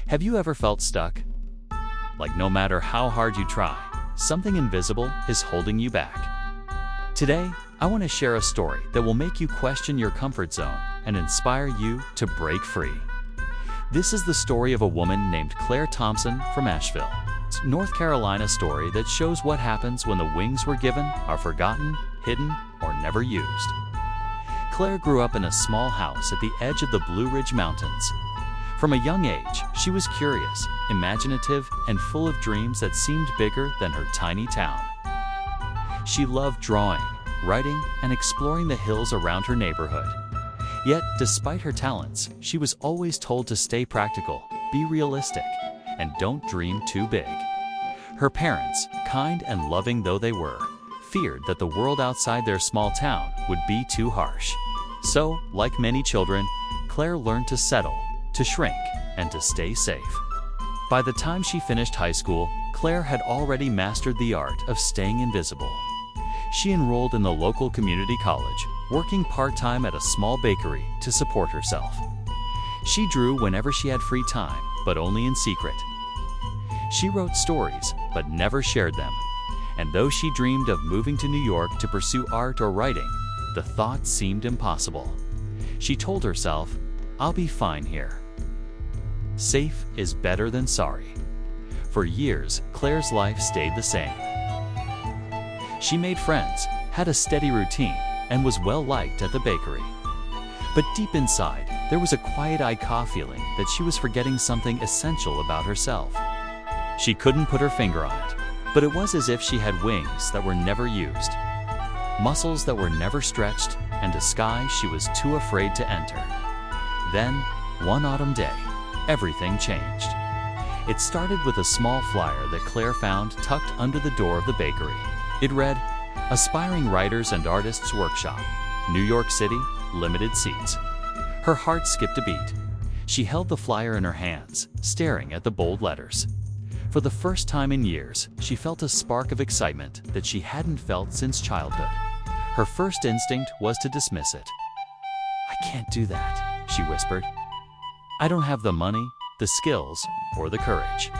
Have you ever felt stuck? Like no matter how hard you try, something invisible is holding you back. Today, I want to share a story that will make you question your comfort zone and inspire you to break free. This is the story of a woman named Claire Thompson from Asheville, North Carolina story that shows what happens when the wings we're given are forgotten, hidden, or never used. Claire grew up in a small house at the edge of the Blue Ridge Mountains. From a young age, she was curious, imaginative, and full of dreams that seemed bigger than her tiny town. She loved drawing, writing, and exploring the hills around her neighborhood. Yet, despite her talents, she was always told to stay practical, be realistic, and don't dream too big. Her parents, kind and loving though they were, feared that the world outside their small town would be too harsh. So, like many children, Claire learned to settle, to shrink, and to stay safe. By the time she finished high school, Claire had already mastered the art of staying invisible. She enrolled in the local community college, working part-time at a small bakery to support herself. She drew whenever she had free time, but only in secret. She wrote stories, but never shared them. And though she dreamed of moving to New York to pursue art or writing, the thought seemed impossible. She told herself, "I'll be fine here." Safe is better than sorry. For years, Claire's life stayed the same. She made friends, had a steady routine, and was well liked at the bakery. But deep inside, there was a quiet feeling that she was forgetting something essential about herself. She couldn't put her finger on it, but it was as if she had wings that were never used, muscles that were never stretched, and a sky she was too afraid to enter. Then, one autumn day, everything changed. It started with a small flyer that Claire found tucked under the door of the bakery. It read, "Aspiring Writers and Artists Workshop, New York City, limited seats." Her heart skipped a beat. She held the flyer in her hands, staring at the bold letters. For the first time in years, she felt a spark of excitement that she hadn't felt since childhood. Her first instinct was to dismiss it. "I can't do that," she whispered. "I don't have the money, the skills, or the courage."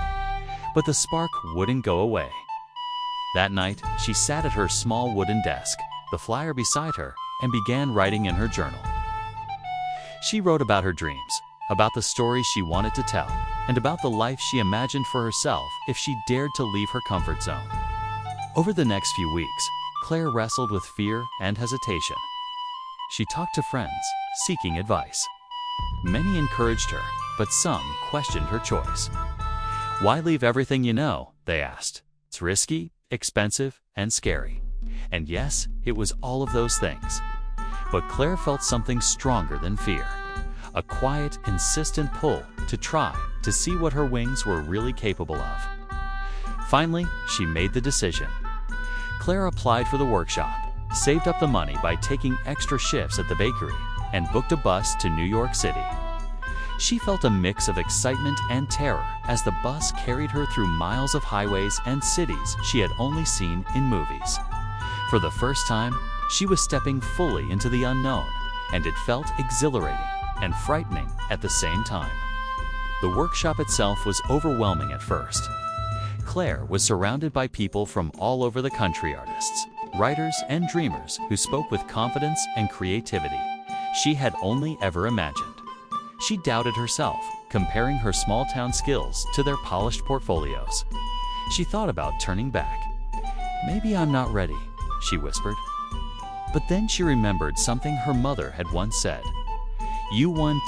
But the spark wouldn't go away. That night, she sat at her small wooden desk, the flyer beside her, and began writing in her journal. She wrote about her dreams, about the stories she wanted to tell, and about the life she imagined for herself if she dared to leave her comfort zone. Over the next few weeks, Claire wrestled with fear and hesitation. She talked to friends, seeking advice. Many encouraged her, but some questioned her choice. "Why leave everything you know?" they asked. "It's risky, expensive, and scary." And yes, it was all of those things. But Claire felt something stronger than fear. A quiet, insistent pull to try to see what her wings were really capable of. Finally, she made the decision. Claire applied for the workshop, saved up the money by taking extra shifts at the bakery, and booked a bus to New York City. She felt a mix of excitement and terror as the bus carried her through miles of highways and cities she had only seen in movies. For the first time, she was stepping fully into the unknown, and it felt exhilarating and frightening at the same time. The workshop itself was overwhelming at first. Claire was surrounded by people from all over the country, artists, writers, and dreamers who spoke with confidence and creativity she had only ever imagined. She doubted herself, comparing her small-town skills to their polished portfolios. She thought about turning back. "Maybe I'm not ready," she whispered. But then she remembered something her mother had once said. "You won't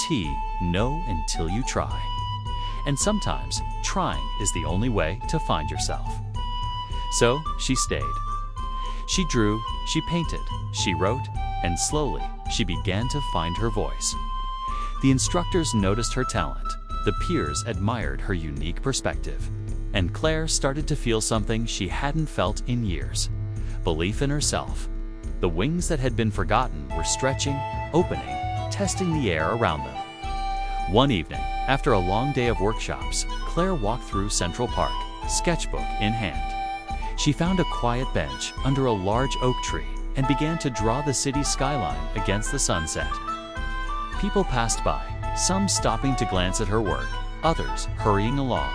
know until you try." And sometimes, trying is the only way to find yourself. So, she stayed. She drew, she painted, she wrote, and slowly, she began to find her voice. The instructors noticed her talent, the peers admired her unique perspective, and Claire started to feel something she hadn't felt in years: belief in herself. The wings that had been forgotten were stretching, opening, testing the air around them. One evening, after a long day of workshops, Claire walked through Central Park, sketchbook in hand. She found a quiet bench under a large oak tree and began to draw the city skyline against the sunset. People passed by, some stopping to glance at her work, others hurrying along.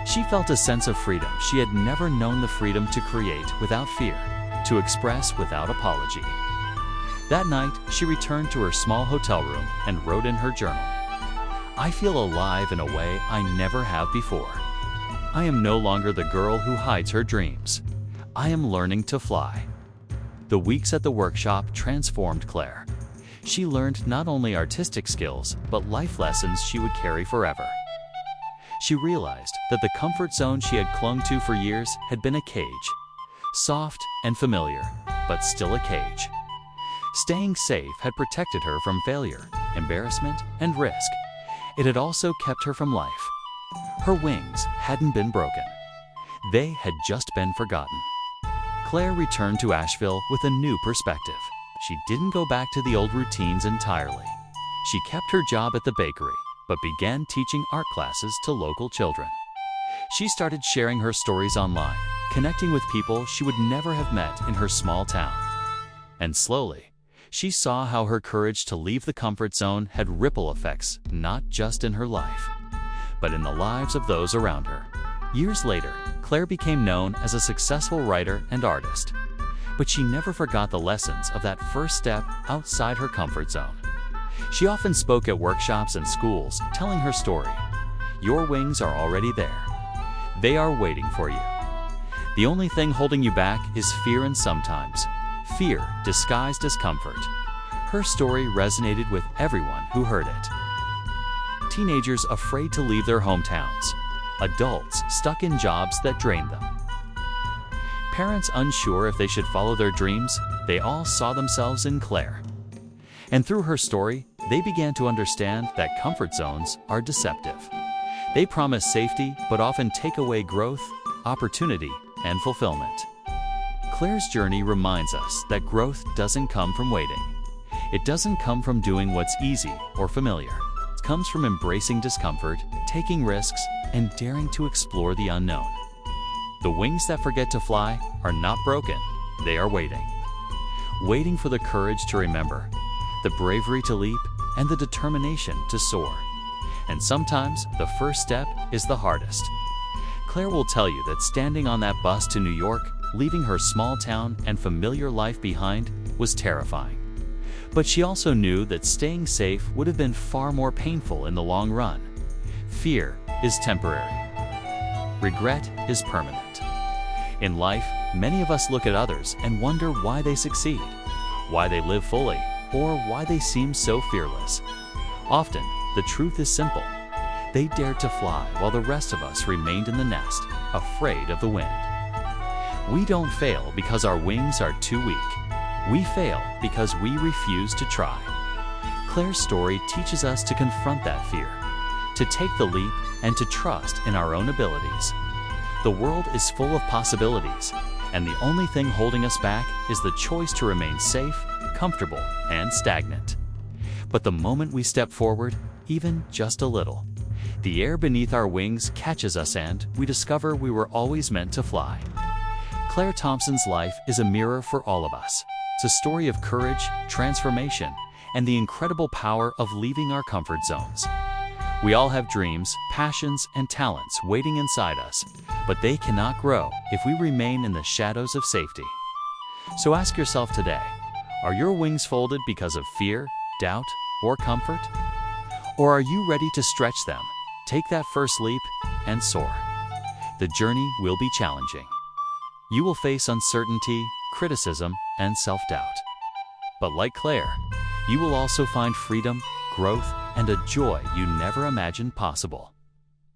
She felt a sense of freedom she had never known, the freedom to create without fear, to express without apology. That night, she returned to her small hotel room and wrote in her journal, "I feel alive in a way I never have before. I am no longer the girl who hides her dreams. I am learning to fly." The weeks at the workshop transformed Claire. She learned not only artistic skills, but life lessons she would carry forever. She realized that the comfort zone she had clung to for years had been a cage, soft and familiar, but still a cage. Staying safe had protected her from failure, embarrassment, and risk. It had also kept her from life. Her wings hadn't been broken. They had just been forgotten. Claire returned to Asheville with a new perspective. She didn't go back to the old routines entirely. She kept her job at the bakery, but began teaching art classes to local children. She started sharing her stories online, connecting with people she would never have met in her small town. And slowly, she saw how her courage to leave the comfort zone had ripple effects, not just in her life, but in the lives of those around her. Years later, Claire became known as a successful writer and artist. But she never forgot the lessons of that first step outside her comfort zone. She often spoke at workshops and schools, telling her story. Your wings are already there. They are waiting for you. The only thing holding you back is fear, and sometimes fear disguised as comfort. Her story resonated with everyone who heard it. Teenagers afraid to leave their hometowns. Adults stuck in jobs that drained them. Parents unsure if they should follow their dreams. They all saw themselves in Claire. And through her story, they began to understand that comfort zones are deceptive. They promise safety, but often take away growth, opportunity, and fulfillment. Claire's journey reminds us that growth doesn't come from waiting. It doesn't come from doing what's easy or familiar. It comes from embracing discomfort, taking risks, and daring to explore the unknown. The wings that forget to fly are not broken. They are waiting. Waiting for the courage to remember, the bravery to leap, and the determination to soar. And sometimes the first step is the hardest. Claire will tell you that standing on that bus to New York, leaving her small town and familiar life behind, was terrifying. But she also knew that staying safe would have been far more painful in the long run. Fear is temporary. Regret is permanent. In life, many of us look at others and wonder why they succeed, why they live fully, or why they seem so fearless. Often, the truth is simple. They dared to fly while the rest of us remained in the nest, afraid of the wind. We don't fail because our wings are too weak. We fail because we refuse to try. Claire's story teaches us to confront that fear, to take the leap, and to trust in our own abilities. The world is full of possibilities, and the only thing holding us back is the choice to remain safe, comfortable, and stagnant. But the moment we step forward, even just a little, the air beneath our wings catches us and we discover we were always meant to fly. Claire Thompson's life is a mirror for all of us. It's a story of courage, transformation, and the incredible power of leaving our comfort zones. We all have dreams, passions, and talents waiting inside us, but they cannot grow if we remain in the shadows of safety. So ask yourself today, are your wings folded because of fear, doubt, or comfort? Or are you ready to stretch them, take that first leap, and soar? The journey will be challenging. You will face uncertainty, criticism, and self-doubt. But like Claire, you will also find freedom, growth, and a joy you never imagined possible.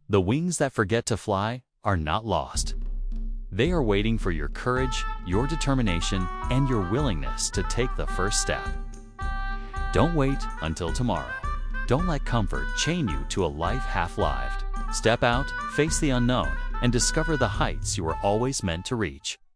The wings that forget to fly are not lost. They are waiting for your courage, your determination, and your willingness to take the first step. Don't wait until tomorrow. Don't let comfort chain you to a life half-lived. Step out, face the unknown, and discover the heights you were always meant to reach.